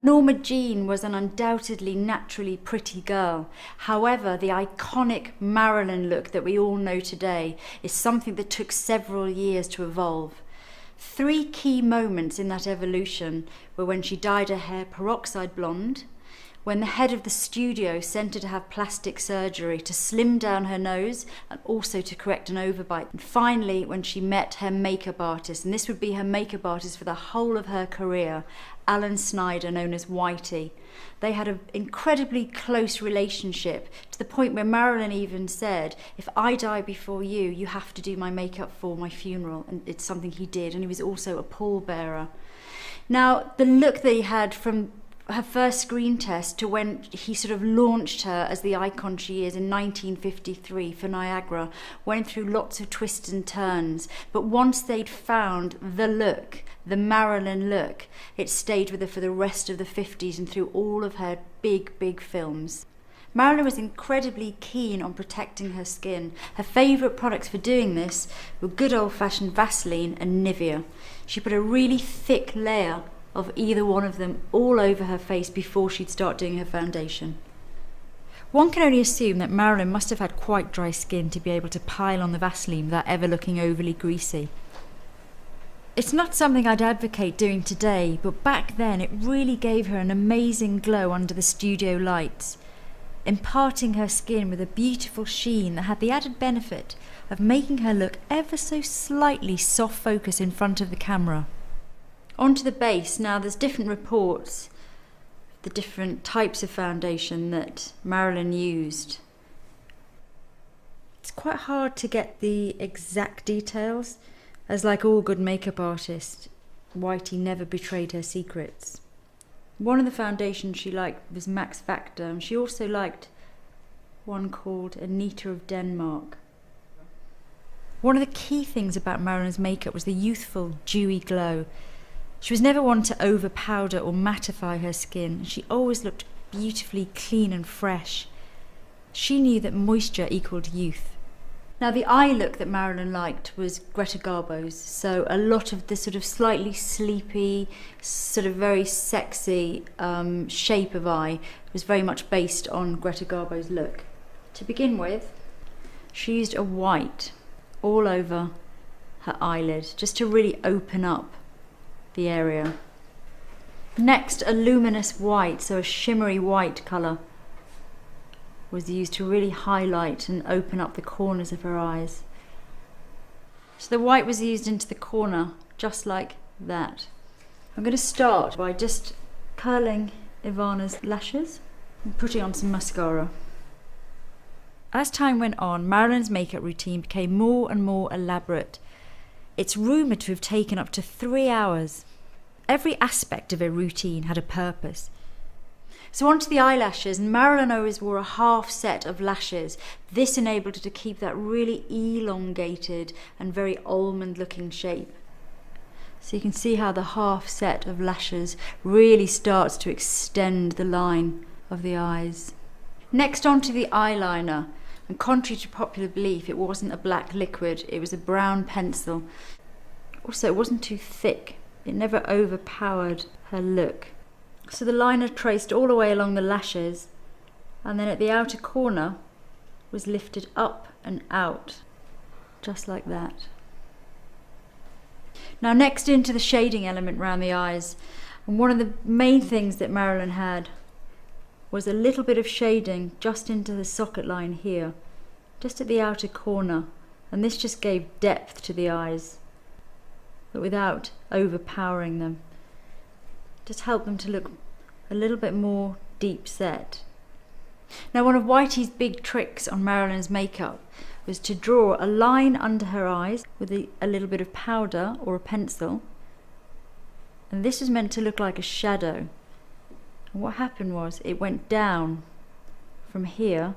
Norma Jean was an undoubtedly naturally pretty girl. However, the iconic Marilyn look that we all know today is something that took several years to evolve. 3 key moments in that evolution were when she dyed her hair peroxide blonde, when the head of the studio sent her to have plastic surgery to slim down her nose and also to correct an overbite, and finally when she met her makeup artist, and this would be her makeup artist for the whole of her career, Alan Snyder, known as Whitey. They had an incredibly close relationship, to the point where Marilyn even said, if I die before you, you have to do my makeup for my funeral, and it's something he did, and he was also a pallbearer. Now, the look that he had from her first screen test to when he sort of launched her as the icon she is in 1953 for Niagara went through lots of twists and turns, but once they'd found the look, the Marilyn look, it stayed with her for the rest of the 50s and through all of her big films. Marilyn was incredibly keen on protecting her skin. Her favourite products for doing this were good old-fashioned Vaseline and Nivea. She put a really thick layer of either one of them all over her face before she'd start doing her foundation. One can only assume that Marilyn must have had quite dry skin to be able to pile on the Vaseline without ever looking overly greasy. It's not something I'd advocate doing today, but back then it really gave her an amazing glow under the studio lights, imparting her skin with a beautiful sheen that had the added benefit of making her look ever so slightly soft focus in front of the camera. Onto the base. Now there's different reports, the different types of foundation that Marilyn used. It's quite hard to get the exact details, as like all good makeup artists, Whitey never betrayed her secrets. One of the foundations she liked was Max Factor, and she also liked one called Anita of Denmark. One of the key things about Marilyn's makeup was the youthful, dewy glow. She was never one to over-powder or mattify her skin. She always looked beautifully clean and fresh. She knew that moisture equaled youth. Now the eye look that Marilyn liked was Greta Garbo's, so a lot of the sort of slightly sleepy, sort of very sexy shape of eye was very much based on Greta Garbo's look. To begin with, she used a white all over her eyelid just to really open up the area. Next, a luminous white, so a shimmery white colour, was used to really highlight and open up the corners of her eyes. So the white was used into the corner, just like that. I'm going to start by just curling Ivana's lashes and putting on some mascara. As time went on, Marilyn's makeup routine became more and more elaborate. It's rumoured to have taken up to 3 hours. Every aspect of her routine had a purpose. So onto the eyelashes, and Marilyn always wore a half set of lashes. This enabled her to keep that really elongated and very almond looking shape. So you can see how the half set of lashes really starts to extend the line of the eyes. Next onto the eyeliner. And contrary to popular belief, it wasn't a black liquid, it was a brown pencil. Also, it wasn't too thick. It never overpowered her look. So the liner traced all the way along the lashes, and then at the outer corner was lifted up and out, just like that. Now next into the shading element around the eyes. And one of the main things that Marilyn had was a little bit of shading just into the socket line here, just at the outer corner, and this just gave depth to the eyes, but without overpowering them. Just helped them to look a little bit more deep set. Now one of Whitey's big tricks on Marilyn's makeup was to draw a line under her eyes with a little bit of powder or a pencil, and this was meant to look like a shadow. And what happened was it went down from here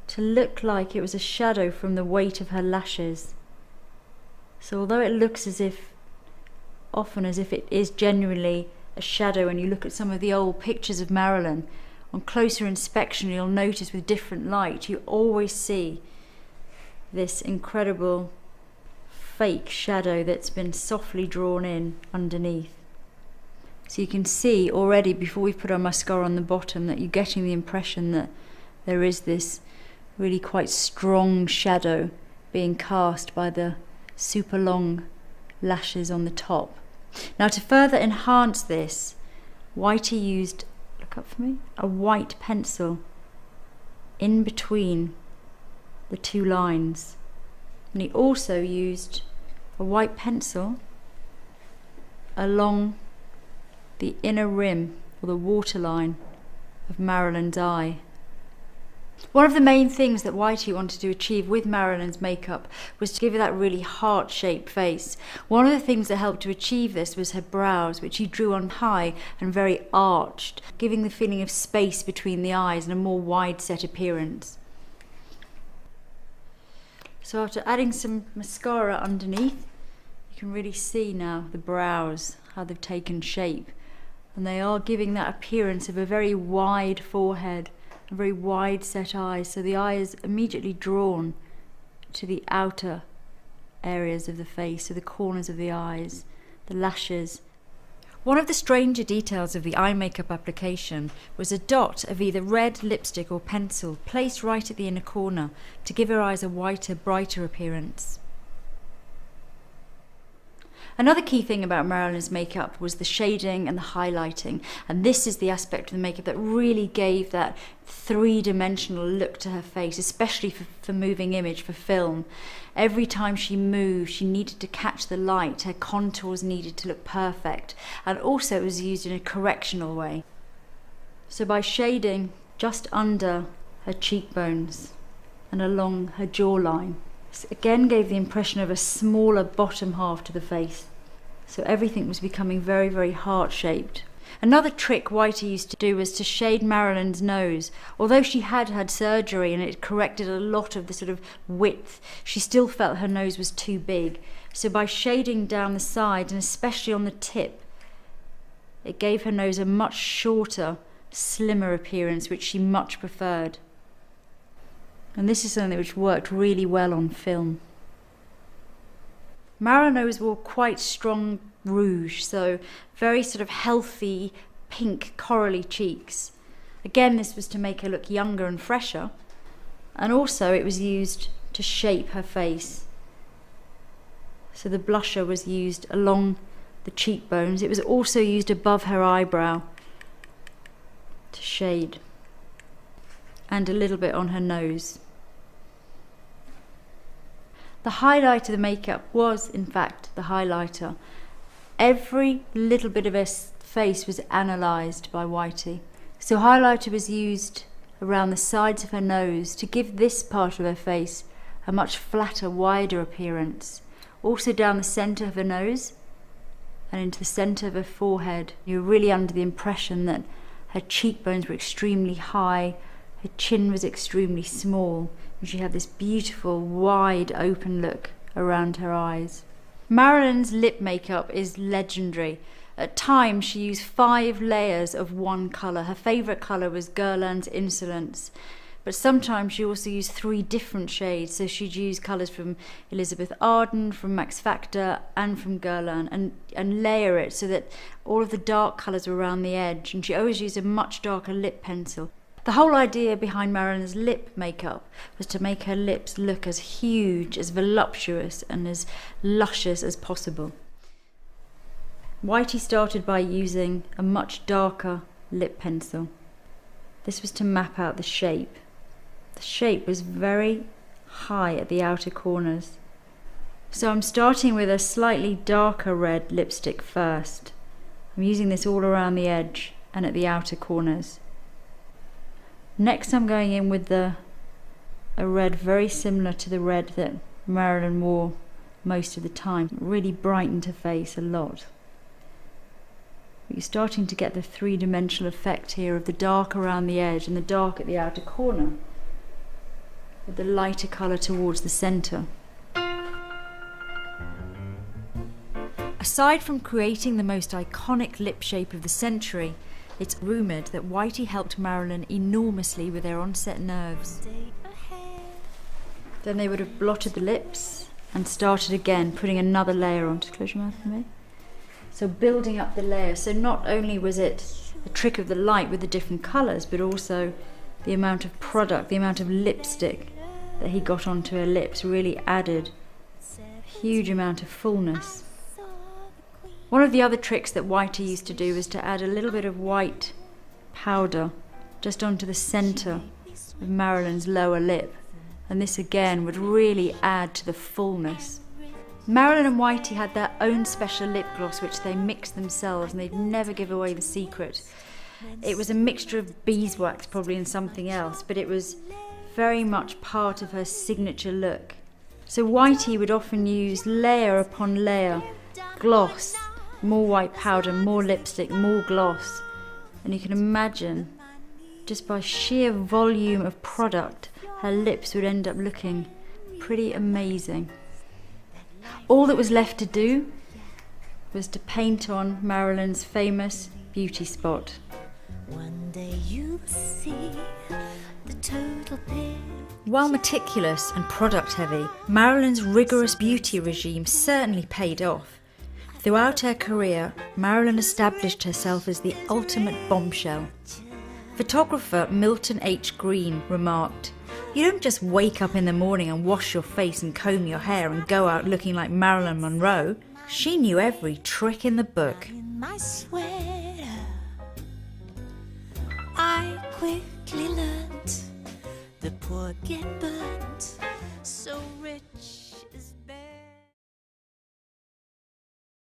to look like it was a shadow from the weight of her lashes. So although it looks often as if it is genuinely a shadow, when you look at some of the old pictures of Marilyn, on closer inspection you'll notice with different light you always see this incredible fake shadow that's been softly drawn in underneath. So you can see already before we put our mascara on the bottom that you're getting the impression that there is this really quite strong shadow being cast by the super long lashes on the top. Now to further enhance this, Whitey used, look up for me, a white pencil in between the two lines. And he also used a white pencil along the inner rim or the waterline of Marilyn's eye. One of the main things that Whitey wanted to achieve with Marilyn's makeup was to give her that really heart-shaped face. One of the things that helped to achieve this was her brows, which he drew on high and very arched, giving the feeling of space between the eyes and a more wide-set appearance. So after adding some mascara underneath, you can really see now the brows, how they've taken shape. And they are giving that appearance of a very wide forehead, a very wide set eyes, so the eye is immediately drawn to the outer areas of the face, so the corners of the eyes, the lashes. One of the stranger details of the eye makeup application was a dot of either red lipstick or pencil placed right at the inner corner to give her eyes a whiter, brighter appearance. Another key thing about Marilyn's makeup was the shading and the highlighting, and this is the aspect of the makeup that really gave that three-dimensional look to her face, especially for moving image, for film. Every time she moved, she needed to catch the light, her contours needed to look perfect, and also it was used in a correctional way. So by shading just under her cheekbones and along her jawline, again gave the impression of a smaller bottom half to the face. So everything was becoming very, very heart-shaped. Another trick Whitey used to do was to shade Marilyn's nose. Although she had had surgery and it corrected a lot of the sort of width, she still felt her nose was too big. So by shading down the sides and especially on the tip, it gave her nose a much shorter, slimmer appearance, which she much preferred. And this is something which worked really well on film. Marilyn always wore quite strong rouge, so very sort of healthy, pink, corally cheeks. Again, this was to make her look younger and fresher, and also it was used to shape her face. So the blusher was used along the cheekbones. It was also used above her eyebrow to shade, and a little bit on her nose. The highlight of the makeup was, in fact, the highlighter. Every little bit of her face was analysed by Whitey. So highlighter was used around the sides of her nose to give this part of her face a much flatter, wider appearance. Also down the centre of her nose and into the centre of her forehead. You were really under the impression that her cheekbones were extremely high, her chin was extremely small, and she had this beautiful, wide open look around her eyes. Marilyn's lip makeup is legendary. At times she used 5 layers of one colour. Her favourite colour was Guerlain's Insolence, but sometimes she also used 3 different shades. So she'd use colours from Elizabeth Arden, from Max Factor and from Guerlain, and layer it so that all of the dark colours were around the edge, and she always used a much darker lip pencil. The whole idea behind Marilyn's lip makeup was to make her lips look as huge, as voluptuous and as luscious as possible. Whitey started by using a much darker lip pencil. This was to map out the shape. The shape was very high at the outer corners. So I'm starting with a slightly darker red lipstick first. I'm using this all around the edge and at the outer corners. Next I'm going in with a red very similar to the red that Marilyn wore most of the time. It really brightened her face a lot. But you're starting to get the three-dimensional effect here of the dark around the edge and the dark at the outer corner, with the lighter colour towards the centre. Aside from creating the most iconic lip shape of the century, it's rumoured that Whitey helped Marilyn enormously with their onset nerves. Then they would have blotted the lips and started again, putting another layer on. Just close your mouth for me. So building up the layer. So not only was it a trick of the light with the different colours, but also the amount of product, the amount of lipstick that he got onto her lips really added a huge amount of fullness. One of the other tricks that Whitey used to do was to add a little bit of white powder just onto the centre of Marilyn's lower lip, and this again would really add to the fullness. Marilyn and Whitey had their own special lip gloss which they mixed themselves, and they'd never give away the secret. It was a mixture of beeswax probably and something else, but it was very much part of her signature look. So Whitey would often use layer upon layer, gloss, more white powder, more lipstick, more gloss, and you can imagine just by sheer volume of product her lips would end up looking pretty amazing. All that was left to do was to paint on Marilyn's famous beauty spot. One day you'll see the total picture. While meticulous and product heavy, Marilyn's rigorous beauty regime certainly paid off. Throughout her career, Marilyn established herself as the ultimate bombshell. Photographer Milton H. Green remarked, "You don't just wake up in the morning and wash your face and comb your hair and go out looking like Marilyn Monroe. She knew every trick in the book." In my sweater, I quickly learnt the poor get burnt, so rich